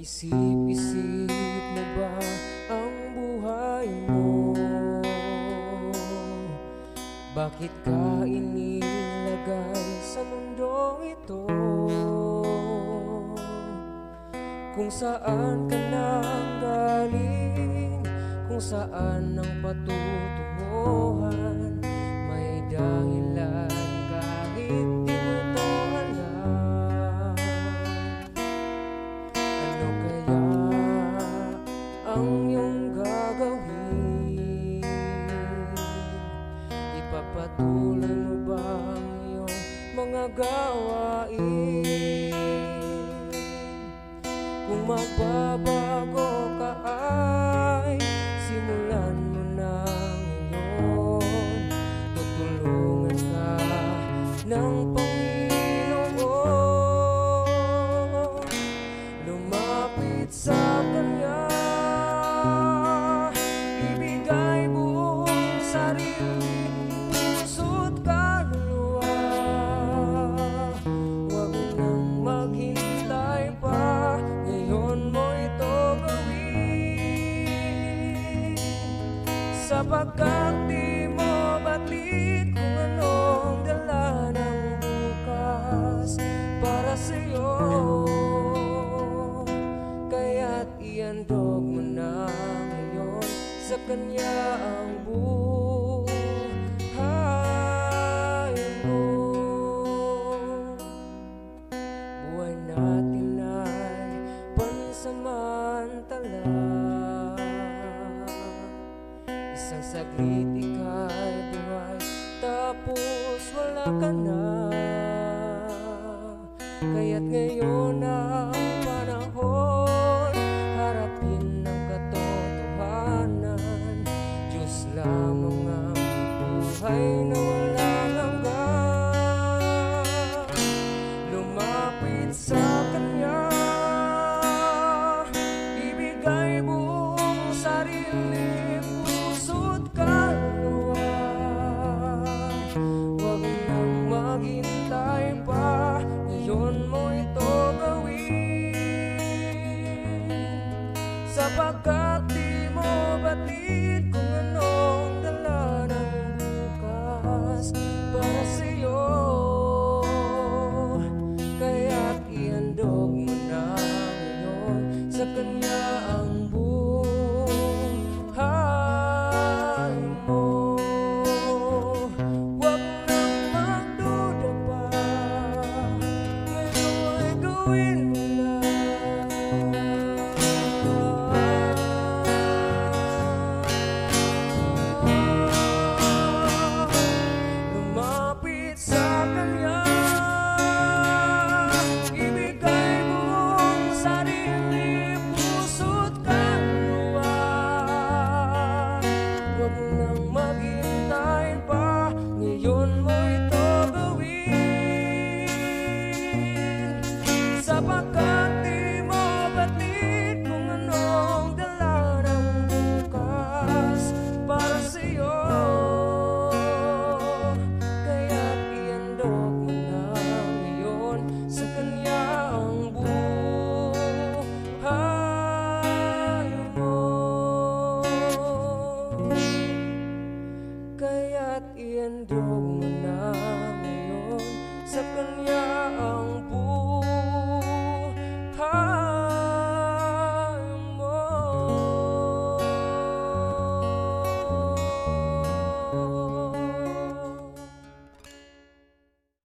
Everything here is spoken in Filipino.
Naisip-isip mo ba ang buhay mo? Bakit ka inilagay sa mundong ito? Kung saan ka nang galing, kung saan ang patutunguhan, may dahilan kahit di mo to alam. Ano kaya ang iyong gagawin? Ipagpatuloy mo ba ang iyong mga gawain? Kung magbabago ka ay simulan mo na ngayon. Tutulungan ka ng Panginoon. Lumapit sa Kanya, ibigay buong sarili, puso't kaluluwa. Huwag nang maghintay pa, ngayon mo ito gawin. Sapagkat di mo batid kung anong dala ng bukas para sa'yo. Kaya't iandog mo na ngayon sa Kanya ang buhay mo. Buhay natin ay pansamantala. Isang saglit ika'y buhay, tapos wala ka na. Kaya't ngayon ang panahon, harapin ang katotohanan. Diyos lamang ang buhay na walang hanggan. Lumapit sa Kanya, ibigay buong sarili, puso't kaluluwa. Huwag nang maghintay pa, ngayon mo ito gawin. Sapagkat di mo batid kung anong dala ng bukas para sa'yo. Kaya't ihandog mo na ngayon sa Kanya ang buhay mo. Huwag nang magduda pa, ngayon mo'y gawin mo na. Lumapit sa Kanya, ibigay buong sarili, puso't kaluluwa. Huwag nang maghintay pa, ngayon mo ito gawin. Sapagkat di mo batid kung anong dala ng bukas para sa'yo. Kaya't iandog mo na ngayon sa Kanya ang buhay mo. Kaya't iandog mo na ngayon sa Kanya